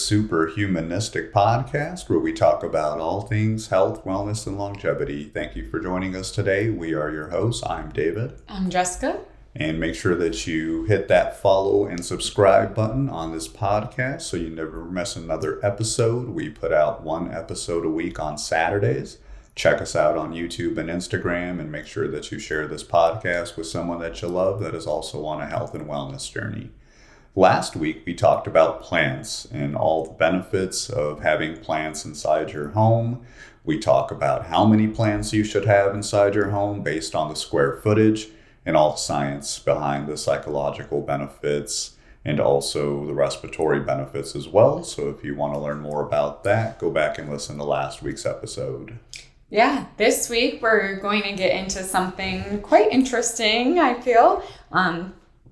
Superhumanistic podcast, where we talk about all things health, wellness, and longevity. Thank you for joining us today. We are your hosts. I'm David. I'm Jessica. And make sure that you hit that follow and subscribe button on this podcast so you never miss another episode. We put out one episode a week on Saturdays. Check us out on YouTube and Instagram, and make sure that you share this podcast with someone that you love that is also on a health and wellness journey. Last week, we talked about plants and all the benefits of having plants inside your home. We talk about how many plants you should have inside your home based on the square footage and all the science behind the psychological benefits and also the respiratory benefits as well. So if you want to learn more about that, go back and listen to last week's episode. Yeah, this week we're going to get into something quite interesting, I feel,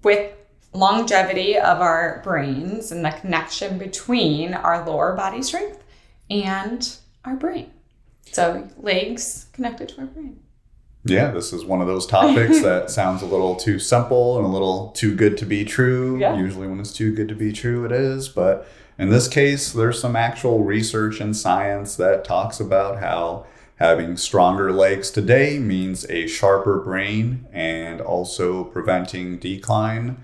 with longevity of our brains and the connection between our lower body strength and our brain. So legs connected to our brain. Yeah, this is one of those topics that sounds a little too simple and a little too good to be true. Yeah. Usually when it's too good to be true, it is. But in this case, there's some actual research and science that talks about how having stronger legs today means a sharper brain and also preventing decline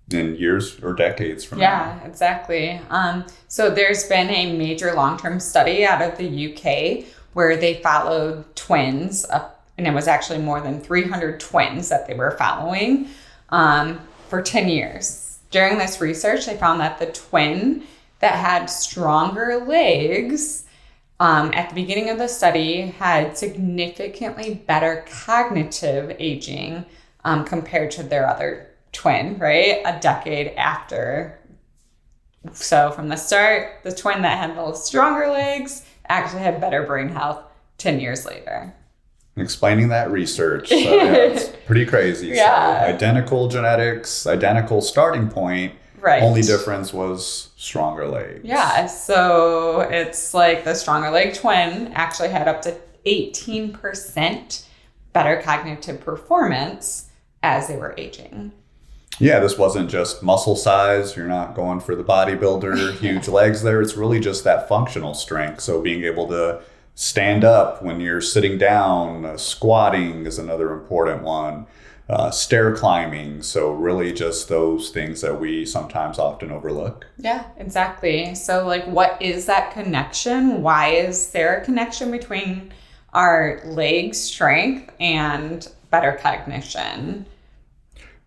in years or decades from now. Yeah, exactly. So there's been a major long-term study out of the UK where they followed twins, and it was actually more than 300 twins that they were following for 10 years. During this research, they found that the twin that had stronger legs at the beginning of the study had significantly better cognitive aging compared to their other twin, right? A decade after. So from the start, the twin that had the stronger legs actually had better brain health 10 years later. Explaining that research. So yeah, it's pretty crazy. Yeah. So identical genetics, identical starting point. Right. Only difference was stronger legs. Yeah. So it's like the stronger leg twin actually had up to 18% better cognitive performance as they were aging. Yeah, this wasn't just muscle size. You're not going for the bodybuilder, huge legs there. It's really just that functional strength. So being able to stand up when you're sitting down, squatting is another important one, stair climbing. So really just those things that we sometimes often overlook. Yeah, exactly. So like, what is that connection? Why is there a connection between our leg strength and better cognition?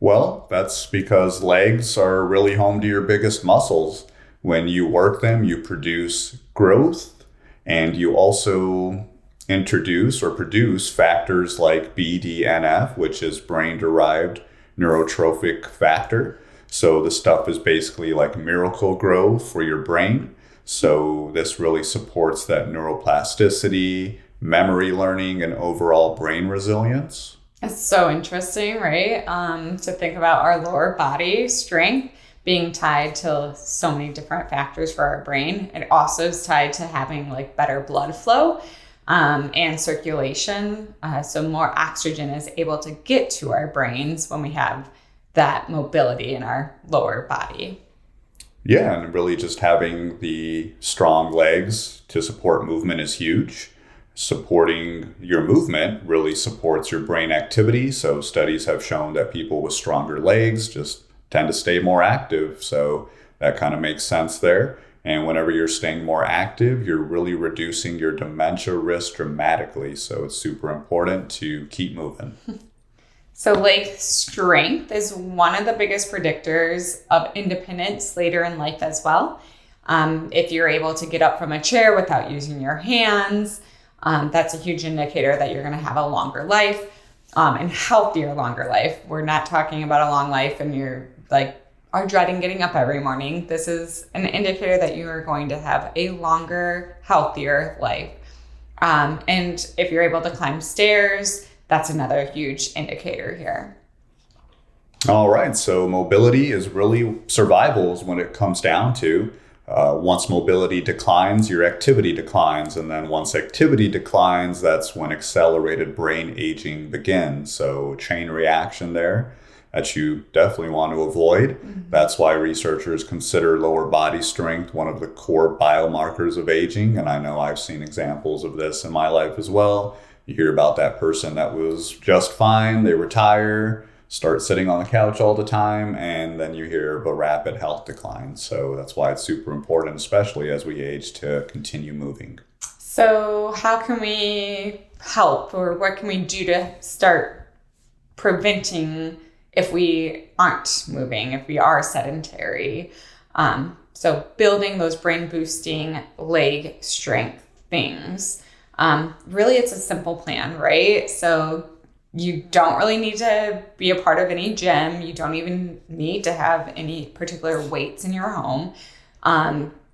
Well, that's because legs are really home to your biggest muscles. When you work them, you produce growth, and you also introduce or produce factors like BDNF, which is brain-derived neurotrophic factor. So the stuff is basically like miracle grow for your brain. So this really supports that neuroplasticity, memory learning, and overall brain resilience. It's so interesting, right? To think about our lower body strength being tied to so many different factors for our brain. It also is tied to having like better blood flow and circulation. So more oxygen is able to get to our brains when we have that mobility in our lower body. Yeah, and really just having the strong legs to support movement is huge. Supporting your movement really supports your brain activity. So studies have shown that people with stronger legs just tend to stay more active. So that kind of makes sense there. And whenever you're staying more active, you're really reducing your dementia risk dramatically. So it's super important to keep moving. So leg strength is one of the biggest predictors of independence later in life as well. If you're able to get up from a chair without using your hands, that's a huge indicator that you're going to have a longer life and healthier longer life. We're not talking about a long life and you're like are dreading getting up every morning. This is an indicator that you are going to have a longer, healthier life. And if you're able to climb stairs, that's another huge indicator here. All right. So mobility is really survival is when it comes down to. Once mobility declines, your activity declines. And then once activity declines, that's when accelerated brain aging begins. So chain reaction there. that you definitely want to avoid. That's why researchers consider lower body strength one of the core biomarkers of aging. And I know I've seen examples of this in my life as well. You hear about that person that was just fine, they retire, start sitting on the couch all the time, and then you hear of a rapid health decline. So that's why it's super important, especially as we age, to continue moving. So how can we help, or what can we do to start preventing if we aren't moving, if we are sedentary? So building those brain boosting leg strength things. Really, it's a simple plan, right? So you don't really need to be a part of any gym. You don't even need to have any particular weights in your home.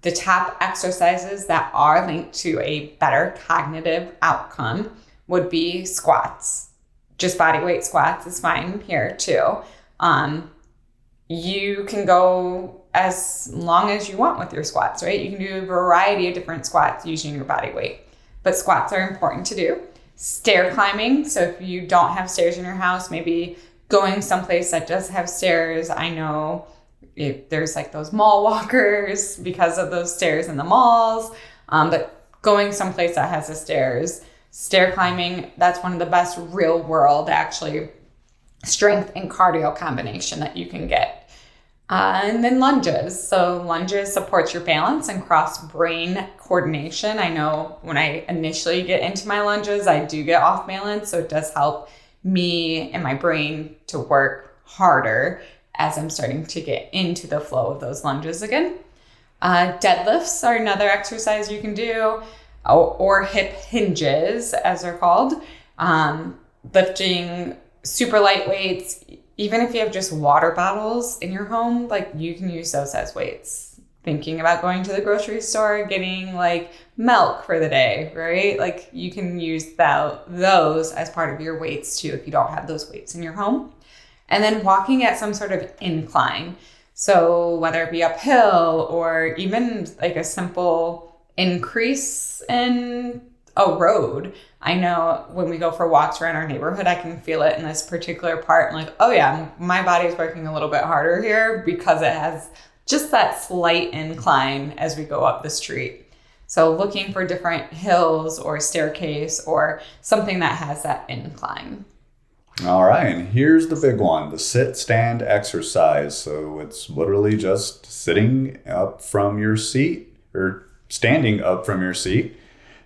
The top exercises that are linked to a better cognitive outcome would be squats. Just body weight squats is fine here too. You can go as long as you want with your squats, right? You can do a variety of different squats using your body weight, but squats are important to do. Stair climbing. So if you don't have stairs in your house, maybe going someplace that does have stairs. I know there's like those mall walkers because of those stairs in the malls, but going someplace that has the stairs, stair climbing, that's one of the best real world actually strength and cardio combination that you can get. And then lunges. So lunges supports your balance and cross brain coordination. I know when I initially get into my lunges, I do get off balance. So it does help me and my brain to work harder as I'm starting to get into the flow of those lunges again. Deadlifts are another exercise you can do, or hip hinges, as they're called. Lifting super light weights, even if you have just water bottles in your home, like you can use those as weights. Thinking about going to the grocery store, getting like milk for the day, right? Like you can use those as part of your weights too if you don't have those weights in your home. And then walking at some sort of incline. So whether it be uphill or even like a simple increase in a road. I know when we go for walks around our neighborhood, I can feel it in this particular part. I'm like, oh yeah, my body's working a little bit harder here because it has just that slight incline as we go up the street. So looking for different hills or staircase or something that has that incline. All right, and here's the big one, the sit-stand exercise. So it's literally just sitting up from your seat, or standing up from your seat,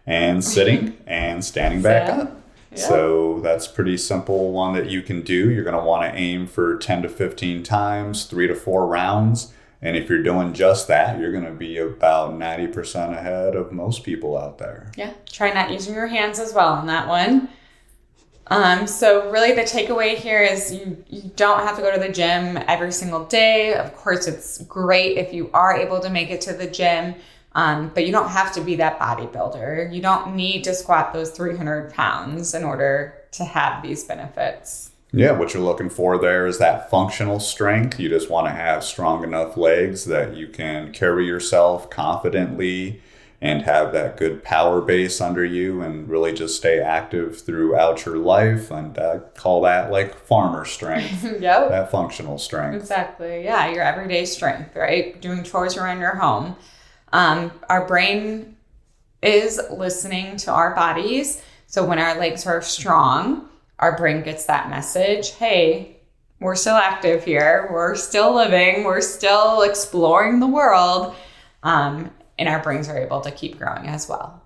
and sitting and standing back up. Yeah. So that's pretty simple one that you can do. You're going to want to aim for 10 to 15 times, 3 to 4 rounds. And if you're doing just that, you're going to be about 90% ahead of most people out there. Yeah, try not using your hands as well on that one. So really the takeaway here is you don't have to go to the gym every single day. Of course, it's great if you are able to make it to the gym, but you don't have to be that bodybuilder. You don't need to squat those 300 pounds in order to have these benefits. Yeah, what you're looking for there is that functional strength. You just want to have strong enough legs that you can carry yourself confidently and have that good power base under you and really just stay active throughout your life. And I call that like farmer strength. Yep. That functional strength. Exactly. Yeah, your everyday strength, right? Doing chores around your home. Our brain is listening to our bodies. So when our legs are strong, our brain gets that message, hey, we're still active here. We're still living. We're still exploring the world. And our brains are able to keep growing as well.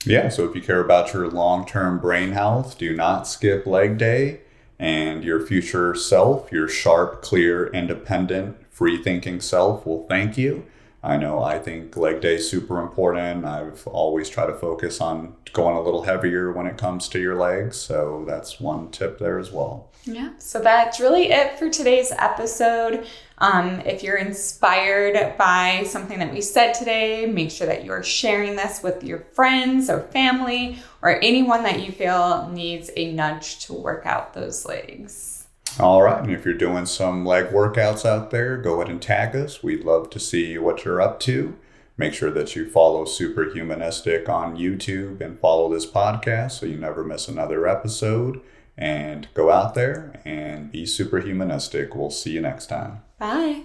Yeah, so if you care about your long-term brain health, do not skip leg day. And your future self, your sharp, clear, independent, free-thinking self will thank you. I think leg day is super important. I've always tried to focus on going a little heavier when it comes to your legs. So that's one tip there as well. Yeah, so that's really it for today's episode. If you're inspired by something that we said today, make sure that you're sharing this with your friends or family or anyone that you feel needs a nudge to work out those legs. All right. And if you're doing some leg workouts out there, go ahead and tag us. We'd love to see what you're up to. Make sure that you follow Superhumanistic on YouTube and follow this podcast so you never miss another episode. And go out there and be superhumanistic. We'll see you next time. Bye.